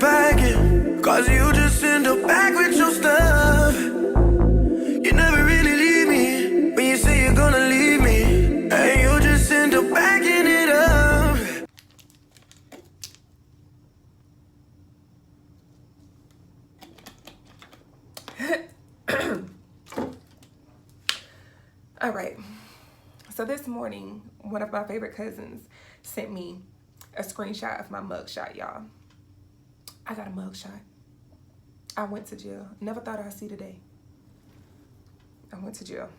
packing, cause you just end up back with your stuff. You never really leave me when you say you're gonna leave me, and you just end up backing it up. All right, so this morning, one of my favorite cousins sent me a screenshot of my mugshot, y'all. I got a mugshot. I went to jail. Never thought I'd see today. I went to jail.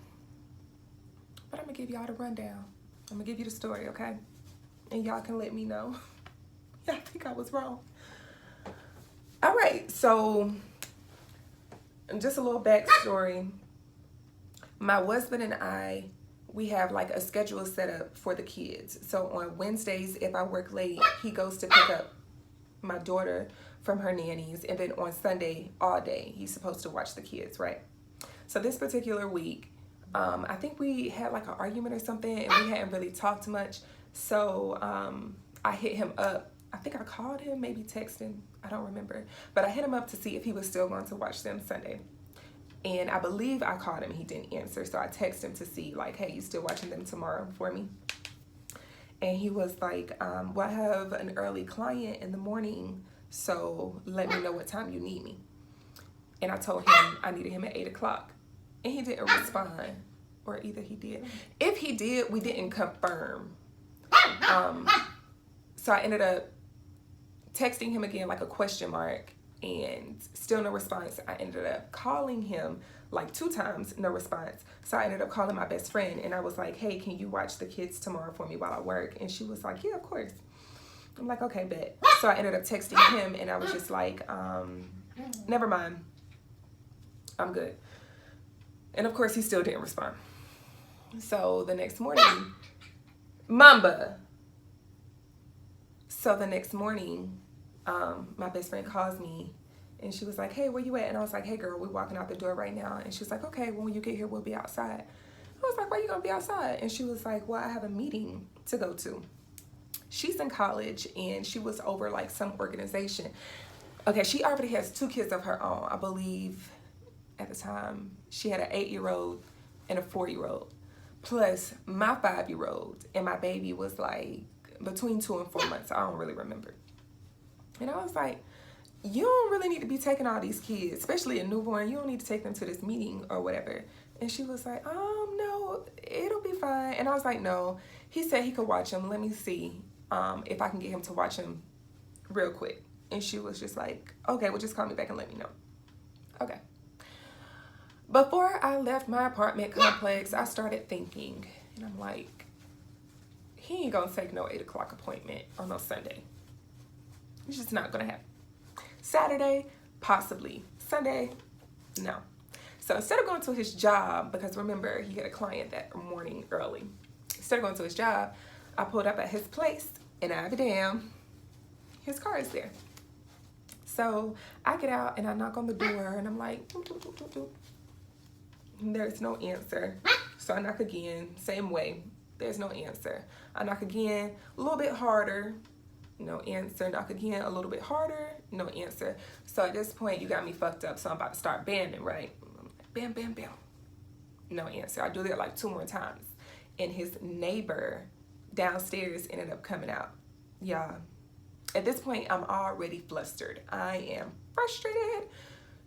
But I'm gonna give y'all the rundown. I'm gonna give you the story, okay? And y'all can let me know. Y'all think I was wrong. All right, so just a little backstory. My husband and I, we have like a schedule set up for the kids. So on Wednesdays, if I work late, he goes to pick up my daughter from her nannies. And then on Sunday, all day, he's supposed to watch the kids, right? So this particular week, I think we had like an argument or something and we hadn't really talked much. So I hit him up. I think I called him, maybe texted, I don't remember. But I hit him up to see if he was still going to watch them Sunday. And I believe I called him, he didn't answer. So I texted him to see like, hey, you still watching them tomorrow for me? And he was like, well, I have an early client in the morning, so let me know what time you need me. And I told him I needed him at 8 o'clock. And he didn't respond, or either he did. If he did, we didn't confirm. So I ended up texting him again, like a question mark, and still no response. I ended up calling him like 2 times, no response. So I ended up calling my best friend and I was like, hey, can you watch the kids tomorrow for me while I work? And she was like, yeah, of course. I'm like, okay, bet. So I ended up texting him and I was just like, never mind. I'm good. And of course he still didn't respond. So the next morning, Mamba. So the next morning, my best friend calls me and she was like, hey, where you at? And I was like, hey girl, we're walking out the door right now. And she was like, okay, when you get here, we'll be outside. I was like, why are you gonna be outside? And she was like, well, I have a meeting to go to. She's in college and she was over like some organization. Okay, she already has 2 kids of her own. I believe at the time she had an 8-year-old and a 4-year-old, plus my 5-year-old, and my baby was like between 2 and 4 months. I don't really remember. And I was like, you don't really need to be taking all these kids, especially a newborn. You don't need to take them to this meeting or whatever. And she was like, no, it'll be fine. And I was like, no. He said he could watch him. Let me see if I can get him to watch him real quick. And she was just like, okay, well, just call me back and let me know. Okay. Before I left my apartment complex, I started thinking, and I'm like, he ain't gonna take no 8 o'clock appointment on no Sunday. It's just not gonna happen. Saturday, possibly. Sunday, no. So instead of going to his job, because remember, he had a client that morning early. Instead of going to his job, I pulled up at his place, and I have a damn, his car is there. So I get out, and I knock on the door, and I'm like, doop, doop, doop, doop, doop. There's no answer. So I knock again, same way. There's no answer. I knock again, a little bit harder. No answer. Knock again, a little bit harder. No answer. So at this point, you got me fucked up. So I'm about to start banding, right? Bam, bam, bam. No answer. I do that like 2 more times. And his neighbor downstairs ended up coming out. Yeah. At this point, I'm already flustered. I am frustrated.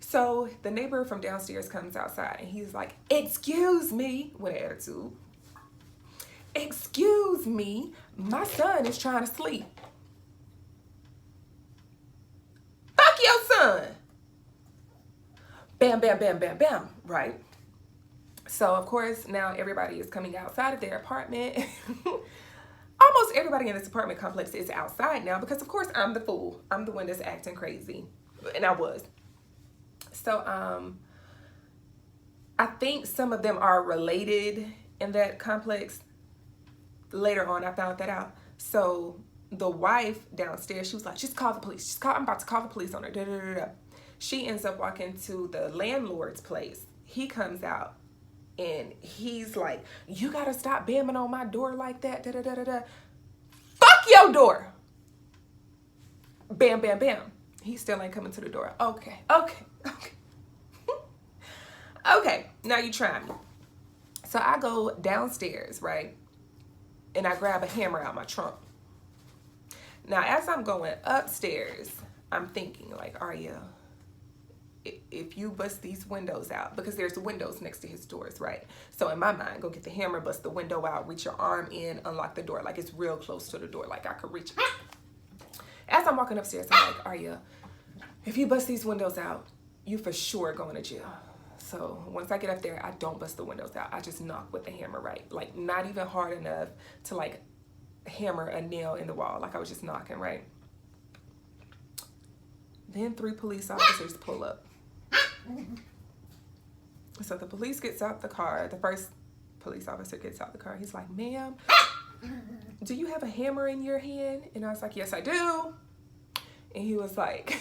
So the neighbor from downstairs comes outside and he's like, excuse me, with an attitude. Excuse me, my son is trying to sleep. Fuck your son. Bam, bam, bam, bam, bam, right? So of course, now everybody is coming outside of their apartment. Almost everybody in this apartment complex is outside now because of course I'm the fool. I'm the one that's acting crazy. And I was. So I think some of them are related in that complex. Later on, I found that out. So the wife downstairs, she was like, just call the police. I'm about to call the police on her. Da, da, da, da. She ends up walking to the landlord's place. He comes out and he's like, you gotta stop bamming on my door like that. Da, da, da, da, da. Fuck your door. Bam, bam, bam. He still ain't coming to the door. Okay. Okay, now you try me. So I go downstairs, right? And I grab a hammer out my trunk. Now, as I'm going upstairs, I'm thinking like, Arya, if you bust these windows out, because there's windows next to his doors, right? So in my mind, go get the hammer, bust the window out, reach your arm in, unlock the door. Like it's real close to the door, like I could reach it. As I'm walking upstairs, I'm like, Arya, if you bust these windows out, you for sure going to jail. So once I get up there, I don't bust the windows out. I just knock with the hammer, right? Like not even hard enough to like hammer a nail in the wall. Like I was just knocking, right? Then 3 police officers pull up. So the police gets out the car. The first police officer gets out the car. He's like, ma'am, do you have a hammer in your hand? And I was like, yes, I do. And he was like,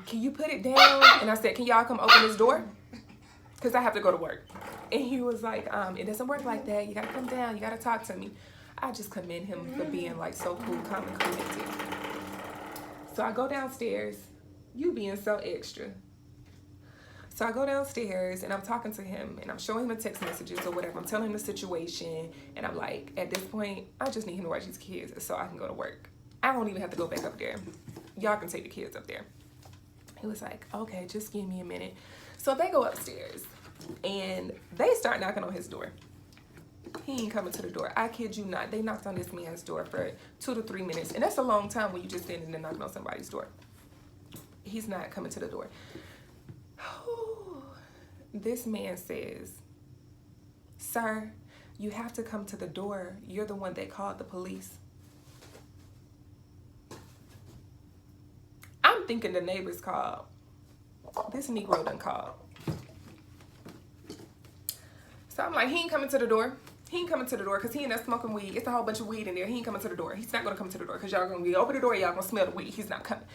can you put it down? And I said, can y'all come open this door? Because I have to go to work. And he was like, it doesn't work like that. You got to come down. You got to talk to me. I just commend him for being like so cool, calm, and collected. So I go downstairs. You being so extra. So I go downstairs and I'm talking to him and I'm showing him the text messages or whatever. I'm telling him the situation. And I'm like, at this point, I just need him to watch these kids so I can go to work. I don't even have to go back up there. Y'all can take the kids up there. He was like, okay, just give me a minute. So they go upstairs and they start knocking on his door. He ain't coming to the door. I kid you not. They knocked on this man's door for 2 to 3 minutes. And that's a long time when you just standing there knocking on somebody's door. He's not coming to the door. This man says, sir, you have to come to the door. You're the one that called the police. I'm thinking the neighbors called. This Negro done called. So I'm like, he ain't coming to the door. He ain't coming to the door because he ain't there smoking weed. It's a whole bunch of weed in there. He ain't coming to the door. He's not going to come to the door because y'all going to be over the door. Y'all going to smell the weed. He's not coming.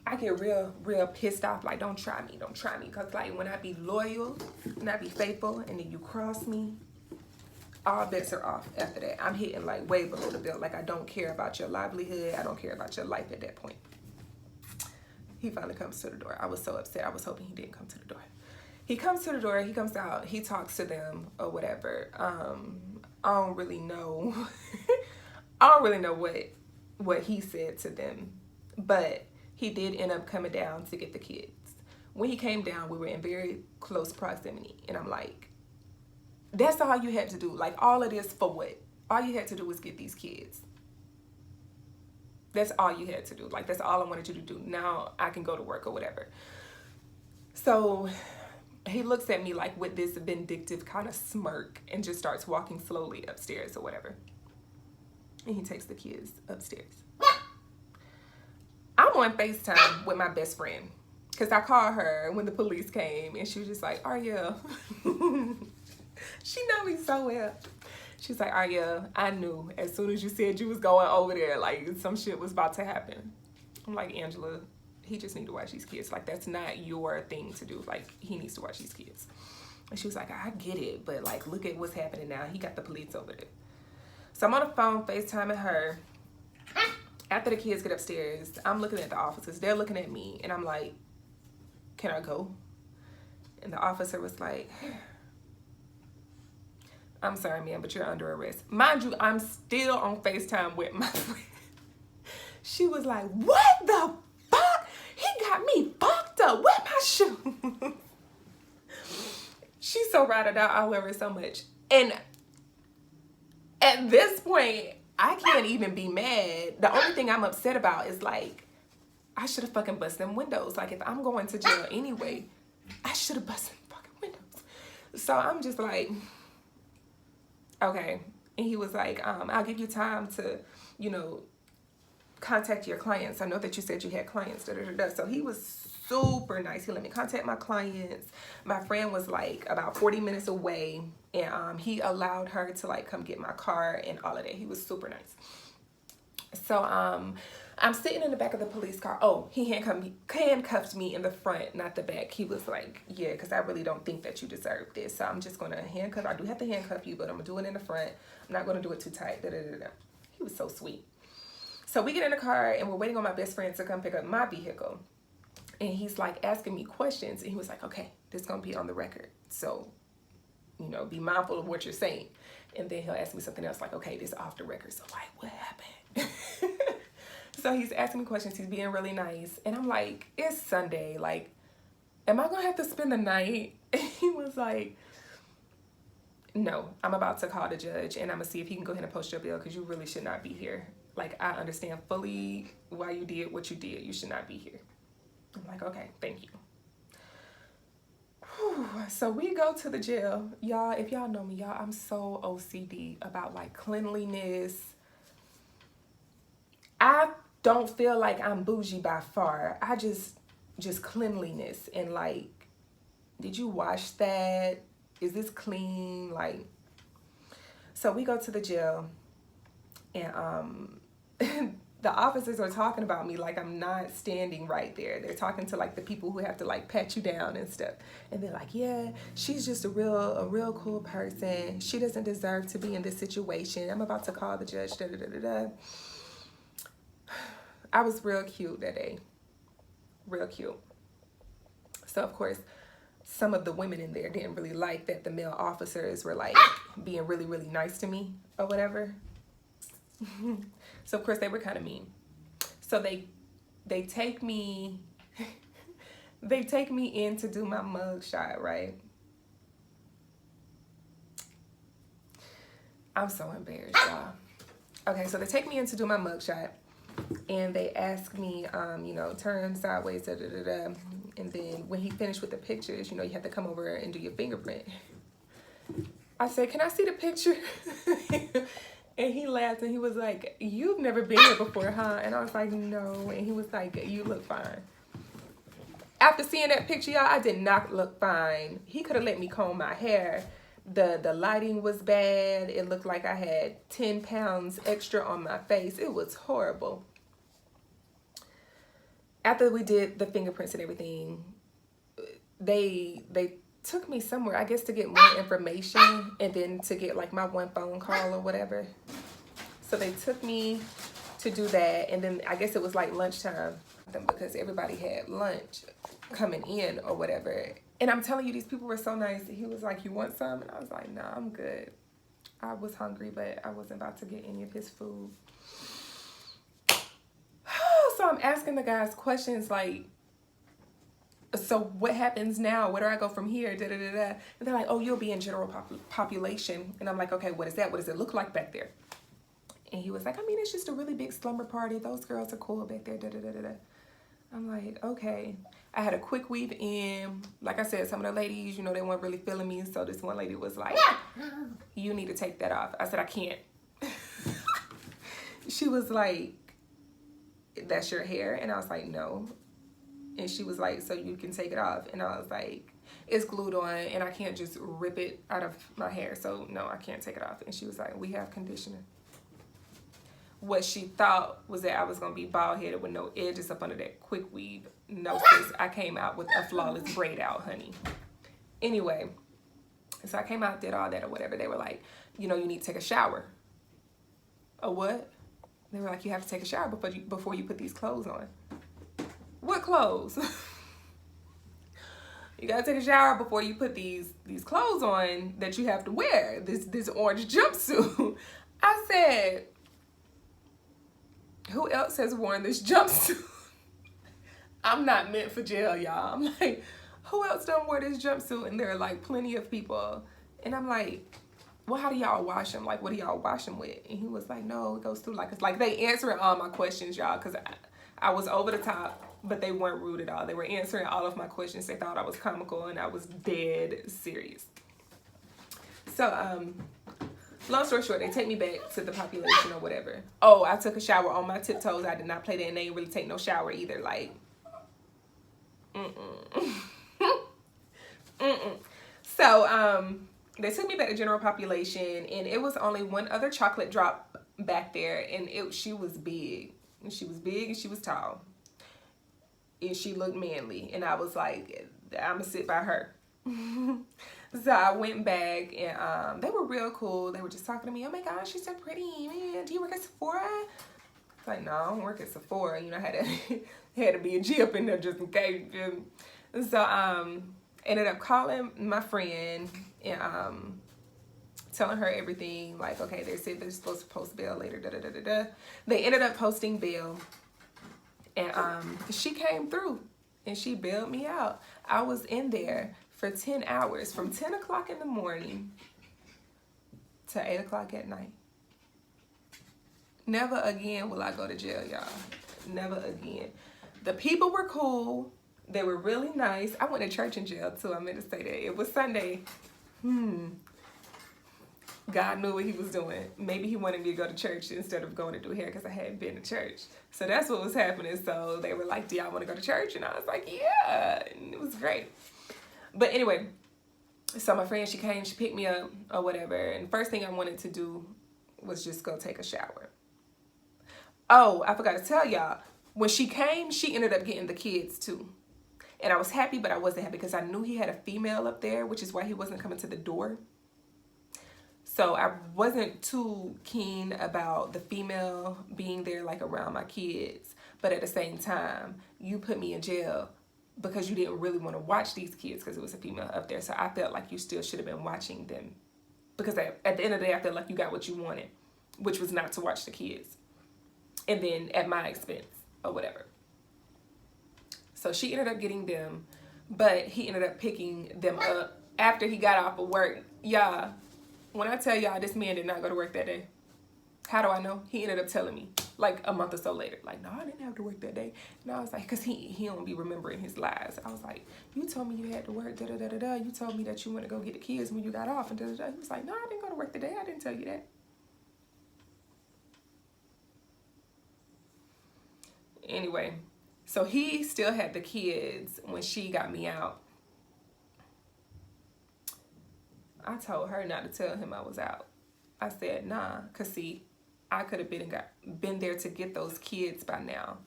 I get real pissed off. Like, don't try me. Don't try me. Because, like, when I be loyal and I be faithful and then you cross me, all bets are off after that. I'm hitting, like, way below the belt. Like, I don't care about your livelihood. I don't care about your life at that point. He finally comes to the door. I was so upset. I was hoping he didn't come to the door. He comes to the door. He comes out. He talks to them or whatever. I don't really know. I don't really know what he said to them. But he did end up coming down to get the kids. When he came down, we were in very close proximity. And I'm like, that's all you had to do. Like, all of this for what? All you had to do was get these kids. That's all you had to do. Like, that's all I wanted you to do. Now I can go to work or whatever. So he looks at me like with this vindictive kind of smirk and just starts walking slowly upstairs or whatever. And he takes the kids upstairs. I'm on FaceTime with my best friend because I called her when the police came and she was just like, Arya. She know me so well. She's like, Arya, I knew as soon as you said you was going over there, like some shit was about to happen. I'm like, Angela, he just need to watch these kids. Like, that's not your thing to do. Like, he needs to watch these kids. And she was like, I get it, but like, look at what's happening now. He got the police over there. So I'm on the phone FaceTiming her. After the kids get upstairs, I'm looking at the officers. They're looking at me, and I'm like, can I go? And the officer was like, I'm sorry, ma'am, but you're under arrest. Mind you, I'm still on FaceTime with my friend. She was like, what the fuck? He got me fucked up. Where my shoe? She's so routed out. I love her so much. And at this point, I can't even be mad. The only thing I'm upset about is like, I should have fucking busted them windows. Like, if I'm going to jail anyway, I should have busted them fucking windows. So I'm just like, okay. And he was like, I'll give you time to, you know, contact your clients. I know that you said you had clients. Da, da, da, da. So he was super nice. He let me contact my clients. My friend was like about 40 minutes away. And he allowed her to like come get my car and all of that. He was super nice. So I'm sitting in the back of the police car. Oh, he handcuffed me in the front, not the back. He was like, yeah, because I really don't think that you deserve this. So I'm just going to handcuff. I do have to handcuff you, but I'm going to do it in the front. I'm not going to do it too tight. Da, da, da, da. He was so sweet. So we get in the car and we're waiting on my best friend to come pick up my vehicle. And he's like asking me questions. And he was like, okay, this is going to be on the record. So, you know, be mindful of what you're saying. And then he'll ask me something else like, okay, this is off the record. So like, what happened? So he's asking me questions. He's being really nice. And I'm like, it's Sunday. Like, am I going to have to spend the night? And he was like, no, I'm about to call the judge and I'm going to see if he can go ahead and post your bill because you really should not be here. Like, I understand fully why you did what you did. You should not be here. I'm like, okay, thank you. Whew. So we go to the jail. Y'all, if y'all know me, y'all, I'm so OCD about like cleanliness. I don't feel like I'm bougie by far. I just cleanliness and like, did you wash that? Is this clean? Like, so we go to the jail and the officers are talking about me like I'm not standing right there. They're talking to like the people who have to like pat you down and stuff. And they're like, yeah, she's just a real cool person. She doesn't deserve to be in this situation. I'm about to call the judge. Da, da, da, da, da. I was real cute that day. Real cute. So of course, some of the women in there didn't really like that the male officers were like being really nice to me or whatever. So of course they were kind of mean. So they take me they take me in to do my mug shot, right? I'm so embarrassed, y'all. Okay, so they take me in to do my mug shot and they ask me, you know, turn sideways, da da da da. And then when he finished with the pictures, you know, you have to come over and do your fingerprint. I said, can I see the picture? And he laughed and he was like, you've never been here before, huh? And I was like, no. And he was like, you look fine. After seeing that picture, y'all, I did not look fine. He could have let me comb my hair. The lighting was bad. It looked like I had 10 pounds extra on my face. It was horrible. After we did the fingerprints and everything, they took me somewhere, I guess, to get more information and then to get like my one phone call or whatever. So they took me to do that, and then I guess it was like lunchtime because everybody had lunch coming in or whatever. And I'm telling you, these people were so nice. He was like, you want some? And I was like, nah, I'm good. I was hungry, but I wasn't about to get any of his food. So I'm asking the guys questions like, so what happens now? Where do I go from here? Da, da, da, da. And they're like, oh, you'll be in general population. And I'm like, okay, what is that? What does it look like back there? And he was like, I mean, it's just a really big slumber party. Those girls are cool back there. Da, da, da, da, da. I'm like, okay. I had a quick weave in. Like I said, some of the ladies, you know, they weren't really feeling me. So this one lady was like, you need to take that off. I said, I can't. She was like, that's your hair? And I was like, no. And she was like, so you can take it off. And I was like, it's glued on and I can't just rip it out of my hair. So no, I can't take it off. And she was like, we have conditioner. What she thought was that I was going to be bald headed with no edges up under that quick weave. No, sis, I came out with a flawless braid out, honey. Anyway, so I came out, did all that or whatever. They were like, you know, you need to take a shower. A what? They were like, you have to take a shower before you put these clothes on. What clothes? You gotta take a shower before you put these clothes on that you have to wear. This orange jumpsuit. I said, who else has worn this jumpsuit? I'm not meant for jail, y'all. I'm like, who else done wear this jumpsuit? And there are like plenty of people. And I'm like, well, how do y'all wash them? Like, what do y'all wash them with? And he was like, no, it goes through like, it's like they answering all my questions, y'all, because I was over the top, but they weren't rude at all. They were answering all of my questions. They thought I was comical and I was dead serious. So, long story short, they take me back to the population or whatever. Oh, I took a shower on my tiptoes. I did not play that, and they didn't really take no shower either. Like, So, they took me back to general population, and it was only one other chocolate drop back there, and she was big. And she was big and she was tall. And she looked manly. And I was like, I'm going to sit by her. So I went back, and they were real cool. They were just talking to me. Oh my gosh, she's so pretty. Man, do you work at Sephora? It's like, no, I don't work at Sephora. You know, I had to, had to be a G up in there just in case. And so, ended up calling my friend and, telling her everything. Like, okay, they said they're supposed to post bail later, da-da-da-da-da. They ended up posting bail. And, she came through and she bailed me out. I was in there for 10 hours, from 10 o'clock in the morning to 8 o'clock at night. Never again will I go to jail, y'all. Never again. The people were cool. They were really nice. I went to church in jail too. I meant to say that. It was Sunday. God knew what he was doing. Maybe he wanted me to go to church instead of going to do hair because I hadn't been to church. So that's what was happening. So they were like, do y'all want to go to church? And I was like, yeah. And it was great. But anyway, so my friend, she came, she picked me up or whatever. And first thing I wanted to do was just go take a shower. Oh, I forgot to tell y'all. When she came, she ended up getting the kids too. And I was happy, but I wasn't happy because I knew he had a female up there, which is why he wasn't coming to the door. So I wasn't too keen about the female being there like around my kids. But at the same time, you put me in jail because you didn't really want to watch these kids because it was a female up there. So I felt like you still should have been watching them. Because at the end of the day, I felt like you got what you wanted, which was not to watch the kids. And then at my expense or whatever. So she ended up getting them, but he ended up picking them up after he got off of work. Y'all, when I tell y'all this man did not go to work that day, how do I know? He ended up telling me like a month or so later, like, no, I didn't have to work that day. And I was like, because he don't be remembering his lies. I was like, you told me you had to work, da-da-da-da-da. You told me that you went to go get the kids when you got off, and da-da-da. He was like, no, I didn't go to work today. I didn't tell you that. Anyway, so he still had the kids when she got me out. I told her not to tell him I was out. I said, nah, because see, I could have been there to get those kids by now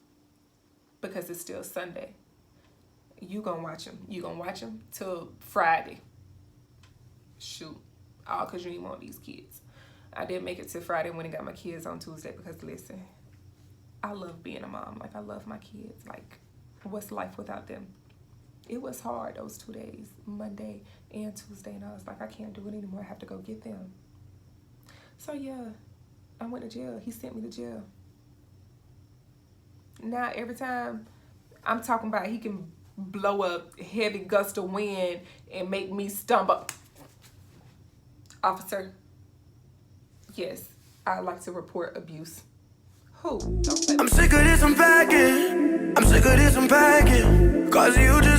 because it's still Sunday. You gonna watch them. You gonna watch them till Friday. Shoot. All because you didn't want these kids. I did make it to Friday when I got my kids on Tuesday because, listen, I love being a mom. Like, I love my kids. Like, what's life without them? It was hard those 2 days, Monday and Tuesday, and I was like, I can't do it anymore. I have to go get them. So, yeah, I went to jail. He sent me to jail. Now, every time I'm talking about he can blow a heavy gust of wind and make me stumble. Officer, yes, I like to report abuse. Who? Don't play. I'm sick of this, I'm packing. I'm sick of this, I'm packing. Cause you just